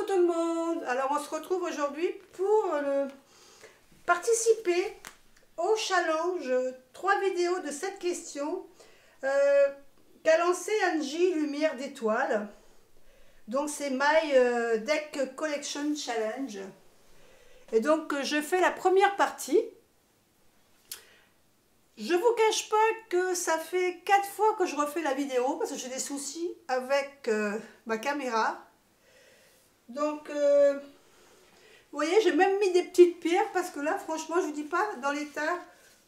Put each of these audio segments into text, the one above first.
Coucou tout le monde. Alors on se retrouve aujourd'hui pour participer au challenge 3 vidéos de 7 questions qu'a lancé Angie Lumière d'étoiles. Donc c'est My Deck Collection Challenge. Et donc je fais la première partie. Je vous cache pas que ça fait 4 fois que je refais la vidéo parce que j'ai des soucis avec ma caméra. Donc, vous voyez, j'ai même mis des petites pierres parce que là, franchement, je vous dis pas, dans l'état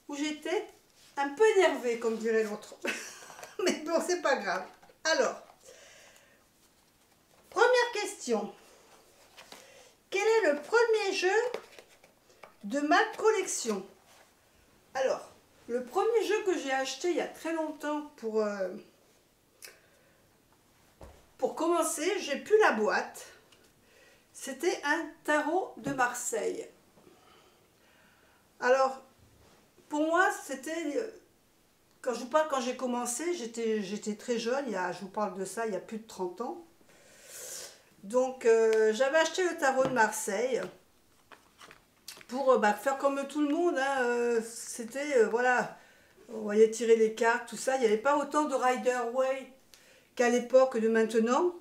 où j'étais, un peu énervée, comme dirait l'autre. Mais bon, c'est pas grave. Alors, première question. Quel est le premier jeu de ma collection? Alors, le premier jeu que j'ai acheté il y a très longtemps pour commencer, j'ai plus la boîte. C'était un tarot de Marseille. Alors, pour moi, c'était... Quand je vous parle, quand j'ai commencé, j'étais très jeune, je vous parle de ça, il y a plus de 30 ans. Donc, j'avais acheté le tarot de Marseille pour faire comme tout le monde. Hein, c'était, voilà, on voyait tirer les cartes, tout ça. Il n'y avait pas autant de Rider-Waite qu'à l'époque de maintenant.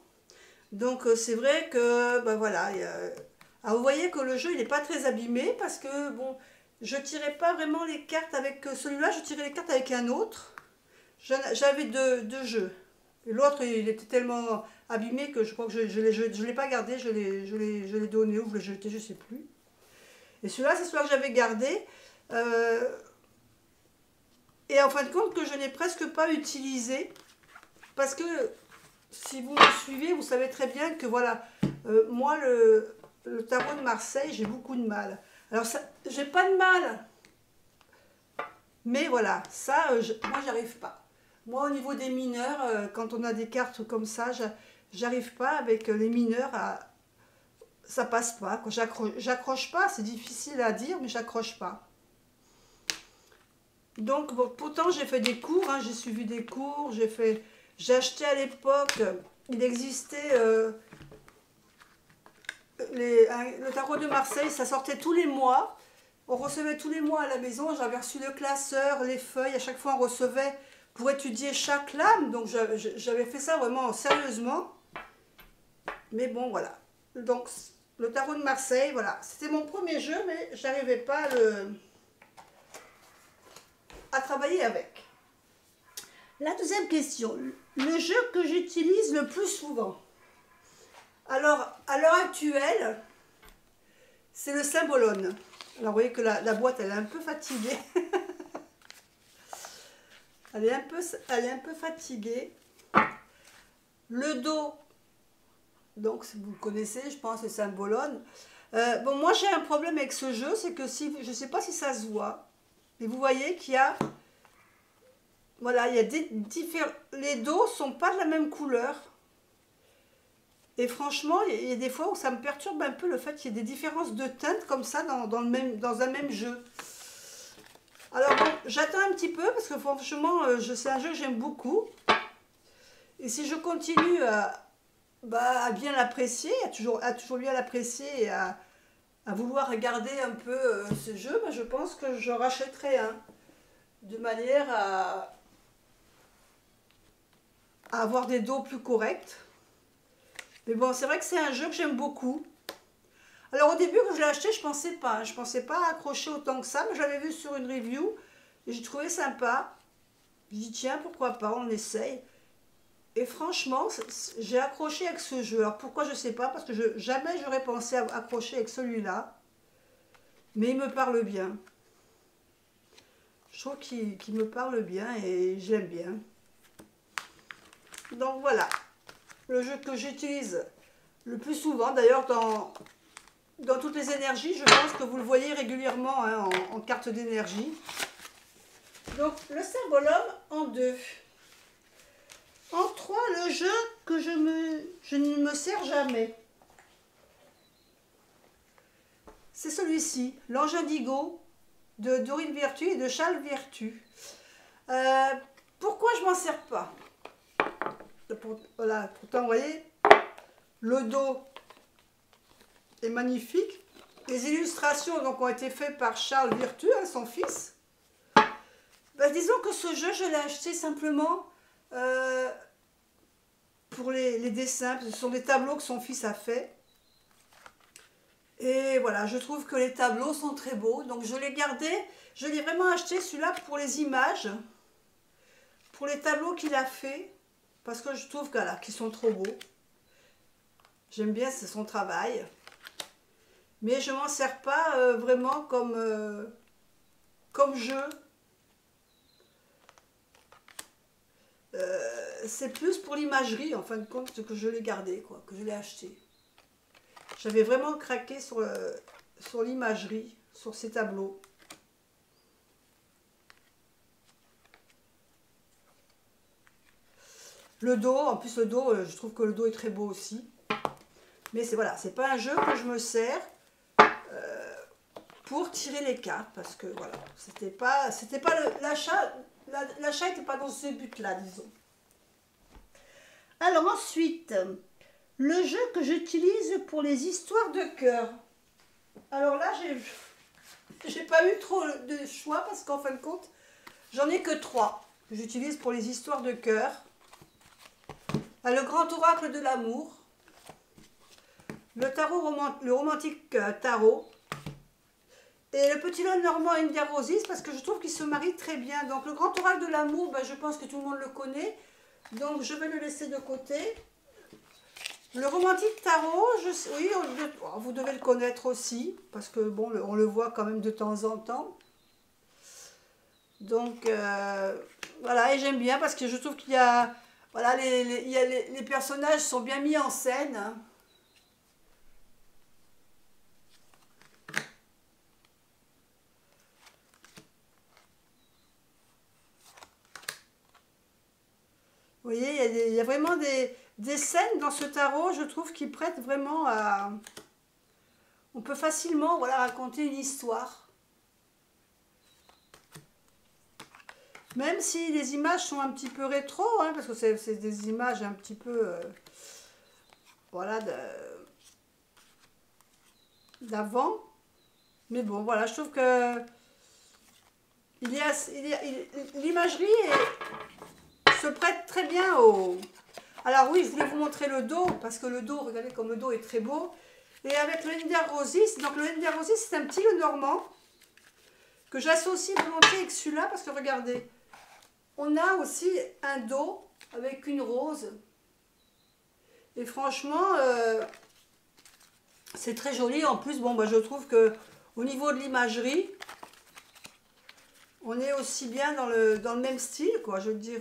Donc c'est vrai que, voilà, alors, vous voyez que le jeu il n'est pas très abîmé parce que, bon, je tirais pas vraiment les cartes avec celui-là, je tirais les cartes avec un autre. J'avais deux jeux. Et l'autre, il était tellement abîmé que je crois que je l'ai pas gardé, je l'ai donné ou je l'ai jeté, je sais plus. Et celui-là, c'est celui que j'avais gardé. Et en fin de compte, que je n'ai presque pas utilisé parce que... Si vous me suivez, vous savez très bien que voilà, moi le tarot de Marseille, j'ai beaucoup de mal. Alors j'ai pas de mal, mais voilà, ça, moi j'arrive pas. Moi au niveau des mineurs, quand on a des cartes comme ça, j'arrive pas avec les mineurs, ça passe pas. J'accroche pas, c'est difficile à dire, mais j'accroche pas. Donc bon, pourtant j'ai fait des cours, hein, j'ai suivi des cours, j'ai acheté à l'époque, il existait le tarot de Marseille, ça sortait tous les mois. On recevait tous les mois à la maison, j'avais reçu le classeur, les feuilles, à chaque fois on recevait pour étudier chaque lame. Donc j'avais fait ça vraiment sérieusement. Mais bon, voilà. Donc le tarot de Marseille, voilà. C'était mon premier jeu, mais j'arrivais pas à travailler avec. La deuxième question, le jeu que j'utilise le plus souvent. Alors, à l'heure actuelle, c'est le Symbolone. Alors, vous voyez que la boîte, elle est un peu fatiguée. elle est un peu fatiguée. Le dos, donc vous le connaissez, je pense, le Symbolone. Bon, moi, j'ai un problème avec ce jeu, c'est que si, je ne sais pas si ça se voit, mais vous voyez qu'il y a... Voilà, il y a les dos sont pas de la même couleur. Et franchement, il y a des fois où ça me perturbe un peu le fait qu'il y ait des différences de teintes comme ça dans un même jeu. Alors bon, j'attends un petit peu parce que franchement, c'est un jeu que j'aime beaucoup. Et si je continue à bien l'apprécier, à toujours bien l'apprécier et à vouloir regarder un peu ce jeu, je pense que je rachèterai un. De manière à avoir des dos plus corrects. Mais bon, c'est vrai que c'est un jeu que j'aime beaucoup. Alors au début, quand je l'ai acheté, je pensais pas accrocher autant que ça, mais j'avais vu sur une review et j'ai trouvé sympa. Je dis tiens, pourquoi pas, on essaye. Et franchement, j'ai accroché avec ce jeu. Alors pourquoi, je sais pas, parce que jamais j'aurais pensé à accrocher avec celui-là. Mais il me parle bien. Je trouve qu'il me parle bien et j'aime bien. Donc voilà, le jeu que j'utilise le plus souvent, d'ailleurs dans toutes les énergies, je pense que vous le voyez régulièrement hein, en carte d'énergie. Donc le Symbolone en 2. En 3, le jeu que je ne me sers jamais. C'est celui-ci, l'Ange Indigo de Dorine Virtue et de Charles Virtue. Pourquoi je m'en sers pas? Voilà, pourtant vous voyez, le dos est magnifique. Les illustrations donc, ont été faites par Charles Virtu, hein, son fils. Ben, disons que ce jeu, je l'ai acheté simplement pour les dessins. Ce sont des tableaux que son fils a fait. Et voilà, je trouve que les tableaux sont très beaux. Donc je l'ai gardé. Je l'ai vraiment acheté celui-là pour les images. Pour les tableaux qu'il a fait. Parce que je trouve voilà, qu'ils sont trop beaux. J'aime bien, c'est son travail. Mais je ne m'en sers pas vraiment comme jeu. C'est plus pour l'imagerie, en fin de compte, que je l'ai gardé, quoi, que je l'ai acheté. J'avais vraiment craqué sur l'imagerie, sur ces tableaux. Le dos, en plus le dos, je trouve que le dos est très beau aussi. Mais c'est voilà, c'est pas un jeu que je me sers pour tirer les cartes, parce que voilà, c'était pas l'achat n'était pas dans ce but-là, disons. Alors ensuite, le jeu que j'utilise pour les histoires de cœur. Alors là, j'ai pas eu trop de choix parce qu'en fin de compte, j'en ai que 3 que j'utilise pour les histoires de cœur. Le grand oracle de l'amour, le romantique tarot et le petit lion normand India-Roses parce que je trouve qu'ils se marient très bien. Donc le grand oracle de l'amour, ben, je pense que tout le monde le connaît. Donc je vais le laisser de côté. Le romantique tarot, oui, vous devez le connaître aussi, parce que bon, on le voit quand même de temps en temps. Donc voilà, et j'aime bien parce que je trouve qu'il y a, voilà, les personnages sont bien mis en scène. Vous voyez, il y a vraiment des scènes dans ce tarot, je trouve, qui prêtent vraiment à... On peut facilement, voilà, raconter une histoire. Même si les images sont un petit peu rétro, hein, parce que c'est des images un petit peu... voilà, d'avant. Mais bon, voilà, je trouve que... L'imagerie se prête très bien au... Alors oui, je voulais vous montrer le dos, parce que le dos, regardez comme le dos est très beau. Et avec le India-Roses, donc le India-Roses, c'est un petit Lenormand que j'associe volontiers avec celui-là, parce que regardez, on a aussi un dos avec une rose. Et franchement, c'est très joli. En plus, bon, bah, je trouve que au niveau de l'imagerie, on est aussi bien dans le même style, quoi. Je veux dire...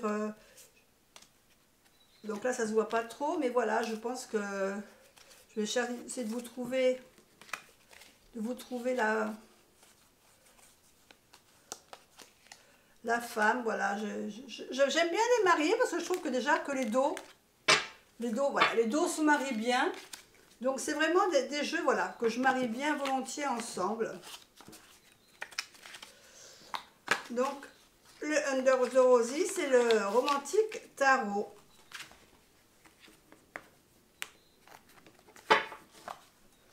donc là, ça se voit pas trop, mais voilà, je pense que je vais essayer de vous trouver la femme. Voilà, j'aime bien les marier parce que je trouve que déjà que les dos, voilà, les dos se marient bien. Donc c'est vraiment des jeux, voilà, que je marie bien volontiers ensemble. Donc le Under the Roses, c'est le romantique tarot.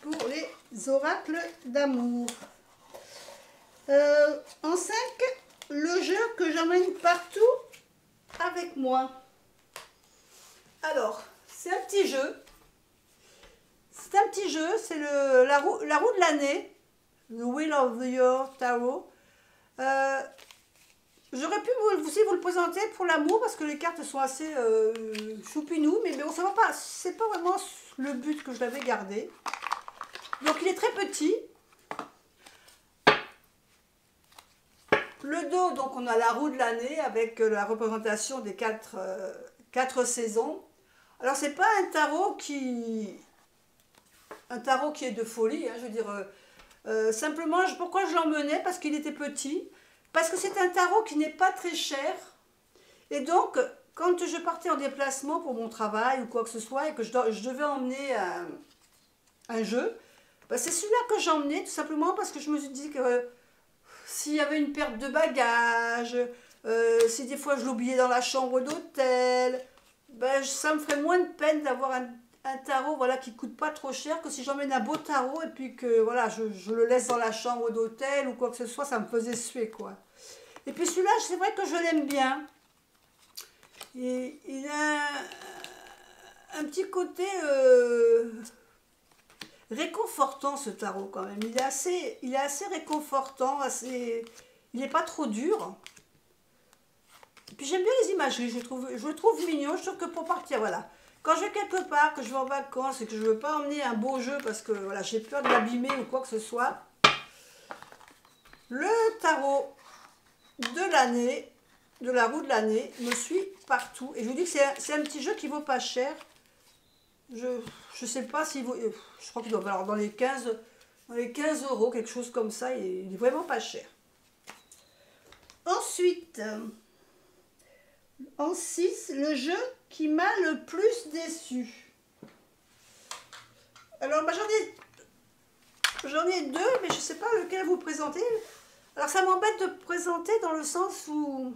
Pour les oracles d'amour. En 5, le jeu que j'emmène partout avec moi. Alors, c'est un petit jeu. C'est un petit jeu, c'est la roue de l'année, The Wheel of the Year Tarot. J'aurais pu aussi vous le présenter pour l'amour parce que les cartes sont assez choupinou, mais bon, ça va pas, c'est pas vraiment le but que je l'avais gardé. Donc il est très petit. Le dos, donc on a la roue de l'année avec la représentation des quatre saisons. Alors c'est pas un tarot qui est de folie, hein, je veux dire. Simplement, pourquoi je l'emmenais? Parce qu'il était petit. Parce que c'est un tarot qui n'est pas très cher. Et donc, quand je partais en déplacement pour mon travail ou quoi que ce soit et que je devais emmener un jeu, ben c'est celui-là que j'emmenais tout simplement parce que je me suis dit que s'il y avait une perte de bagages, si des fois je l'oubliais dans la chambre d'hôtel, ben ça me ferait moins de peine d'avoir un tarot voilà, qui coûte pas trop cher, que si j'emmène un beau tarot et puis que voilà, je le laisse dans la chambre d'hôtel ou quoi que ce soit, ça me faisait suer quoi. Et puis celui-là, c'est vrai que je l'aime bien. Et il a un petit côté réconfortant ce tarot quand même. Il est assez réconfortant, il n'est pas trop dur. Et puis j'aime bien les imageries, je le trouve mignon. Je trouve que pour partir, voilà. Quand je vais quelque part, que je vais en vacances et que je ne veux pas emmener un beau jeu parce que voilà, j'ai peur de l'abîmer ou quoi que ce soit, le tarot de l'année, de la roue de l'année, me suit partout. Et je vous dis que c'est un petit jeu qui vaut pas cher. Je sais pas s'il vaut... Je crois qu'il doit valoir dans les 15 euros, quelque chose comme ça. Il est vraiment pas cher. Ensuite, en 6, le jeu qui m'a le plus déçu. Alors, bah, j'en ai deux, mais je sais pas lequel vous présenter. Alors, ça m'embête de présenter dans le sens où...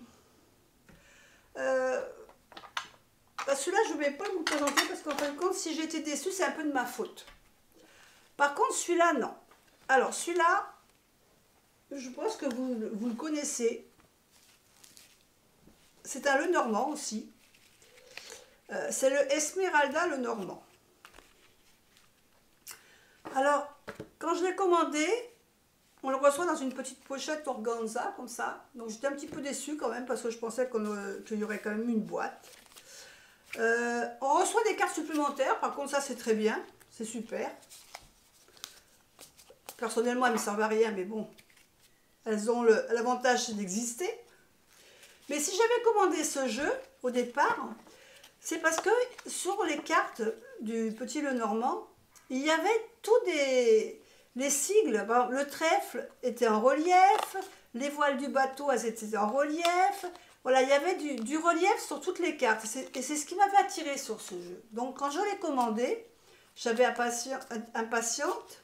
Bah, celui-là, je ne vais pas vous le présenter parce qu'en fin de compte, si j'ai été déçue, c'est un peu de ma faute. Par contre, celui-là, non. Alors, celui-là, je pense que vous le connaissez. C'est un Lenormand aussi. C'est le Esmeralda Lenormand. Alors, quand je l'ai commandé, on le reçoit dans une petite pochette organza, comme ça. Donc, j'étais un petit peu déçue quand même parce que je pensais qu'il y aurait quand même une boîte. On reçoit des cartes supplémentaires, par contre ça c'est très bien, c'est super. Personnellement elles ne me servent à rien, mais bon, elles ont l'avantage d'exister. Mais si j'avais commandé ce jeu au départ, c'est parce que sur les cartes du petit Lenormand, il y avait tous les sigles. Le trèfle était en relief, les voiles du bateau elles étaient en relief. Voilà, il y avait du relief sur toutes les cartes. Et c'est ce qui m'avait attiré sur ce jeu. Donc, quand je l'ai commandé, j'avais impatiente.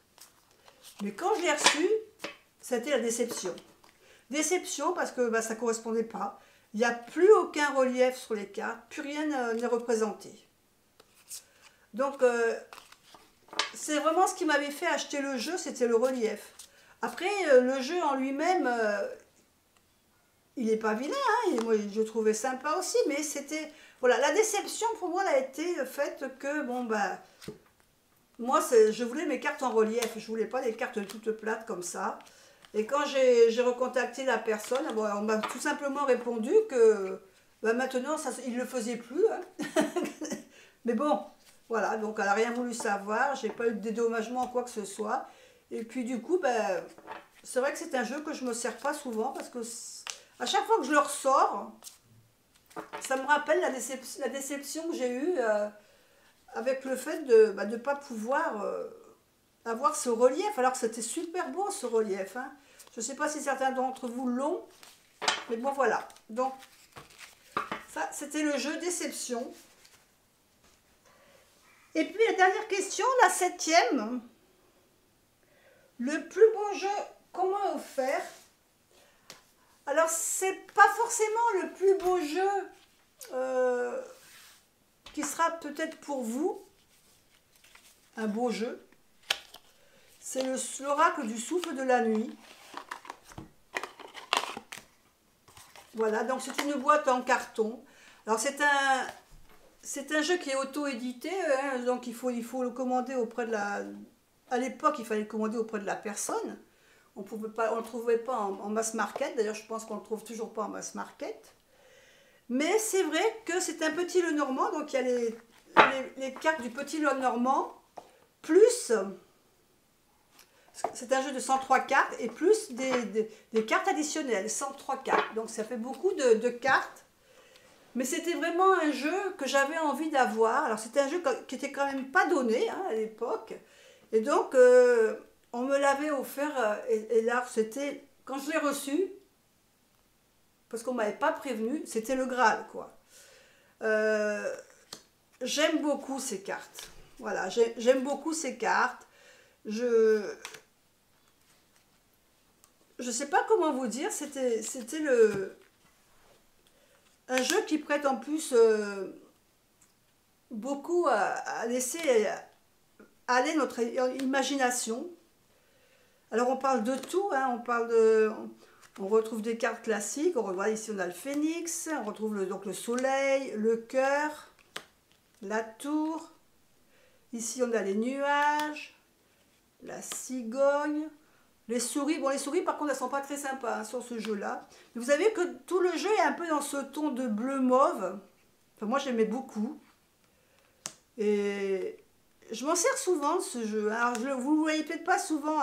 Mais quand je l'ai reçu, c'était la déception. Déception parce que bah, ça ne correspondait pas. Il n'y a plus aucun relief sur les cartes. Plus rien n'est représenté. Donc, c'est vraiment ce qui m'avait fait acheter le jeu, c'était le relief. Après, le jeu en lui-même... il n'est pas vilain, hein, moi je trouvais sympa aussi, mais c'était... Voilà, la déception pour moi elle a été le fait que, bon bah... Moi, je voulais mes cartes en relief, je voulais pas des cartes toutes plates comme ça. Et quand j'ai recontacté la personne, bon, on m'a tout simplement répondu que bah, maintenant, il ne le faisait plus. Hein. Mais bon, voilà, donc elle n'a rien voulu savoir, j'ai pas eu de dédommagement ou quoi que ce soit. Et puis du coup, bah, c'est vrai que c'est un jeu que je me sers pas souvent parce que... À chaque fois que je le ressors, ça me rappelle la déception que j'ai eue avec le fait de ne pas pouvoir avoir ce relief, alors que c'était super beau ce relief. Hein. Je ne sais pas si certains d'entre vous l'ont, mais bon voilà. Donc, ça c'était le jeu déception. Et puis la dernière question, la 7e. Le plus beau jeu qu'on m'a offert. Alors, c'est pas forcément le plus beau jeu qui sera peut-être pour vous un beau jeu. C'est l'oracle du souffle de la nuit. Voilà, donc c'est une boîte en carton. Alors, c'est un jeu qui est auto-édité, hein, donc il faut le commander auprès de la... À l'époque, il fallait le commander auprès de la personne. On ne le trouvait pas en mass market. D'ailleurs, je pense qu'on ne le trouve toujours pas en mass market. Mais c'est vrai que c'est un petit Lenormand. Donc, il y a les cartes du petit Lenormand. Plus, c'est un jeu de 103 cartes. Et plus des cartes additionnelles. 103 cartes. Donc, ça fait beaucoup de cartes. Mais c'était vraiment un jeu que j'avais envie d'avoir. Alors, c'était un jeu qui n'était quand même pas donné hein, à l'époque. Et donc... on me l'avait offert et là, c'était, quand je l'ai reçu, parce qu'on ne m'avait pas prévenu, c'était le Graal, quoi. J'aime beaucoup ces cartes. Voilà, j'aime beaucoup ces cartes. Je sais pas comment vous dire, c'était un jeu qui prête en plus beaucoup à laisser aller notre imagination. Alors on parle de tout, hein, on retrouve des cartes classiques, on revoit ici on a le phénix, on retrouve donc le soleil, le cœur, la tour, ici on a les nuages, la cigogne, les souris. Bon, les souris par contre elles sont pas très sympas hein, sur ce jeu là. Mais vous avez vu que tout le jeu est un peu dans ce ton de bleu mauve. Enfin, moi j'aimais beaucoup. Et je m'en sers souvent de ce jeu. Alors vous ne le voyez peut-être pas souvent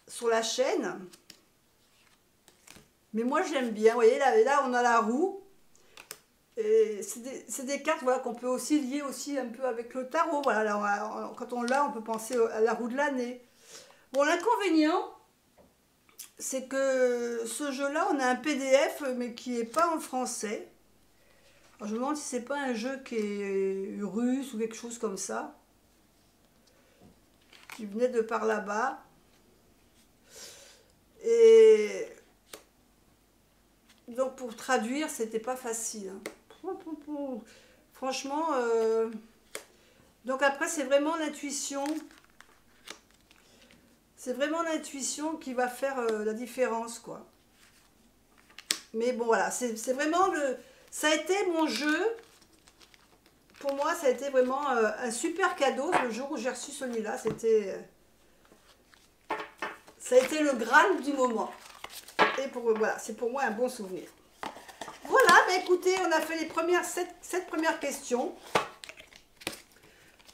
sur la chaîne. Mais moi j'aime bien. Vous voyez là on a la roue. Et c'est des cartes voilà, qu'on peut aussi lier aussi un peu avec le tarot. Voilà, là, quand on l'a, on peut penser à la roue de l'année. Bon, l'inconvénient, c'est que ce jeu-là, on a un PDF, mais qui n'est pas en français. Alors, je me demande si c'est pas un jeu qui est russe ou quelque chose comme ça. Qui venait de par là-bas. Et donc pour traduire, c'était pas facile. Hein. Franchement, donc après c'est vraiment l'intuition. C'est vraiment l'intuition qui va faire la différence, quoi. Mais bon, voilà, c'est vraiment ça a été mon jeu. Pour moi, ça a été vraiment un super cadeau le jour où j'ai reçu celui-là. Ça a été le Graal du moment. Et voilà, c'est pour moi un bon souvenir. Voilà, bah écoutez, on a fait les premières 7 premières questions.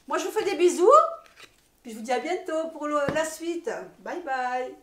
Moi, je vous fais des bisous. Puis je vous dis à bientôt pour la suite. Bye bye.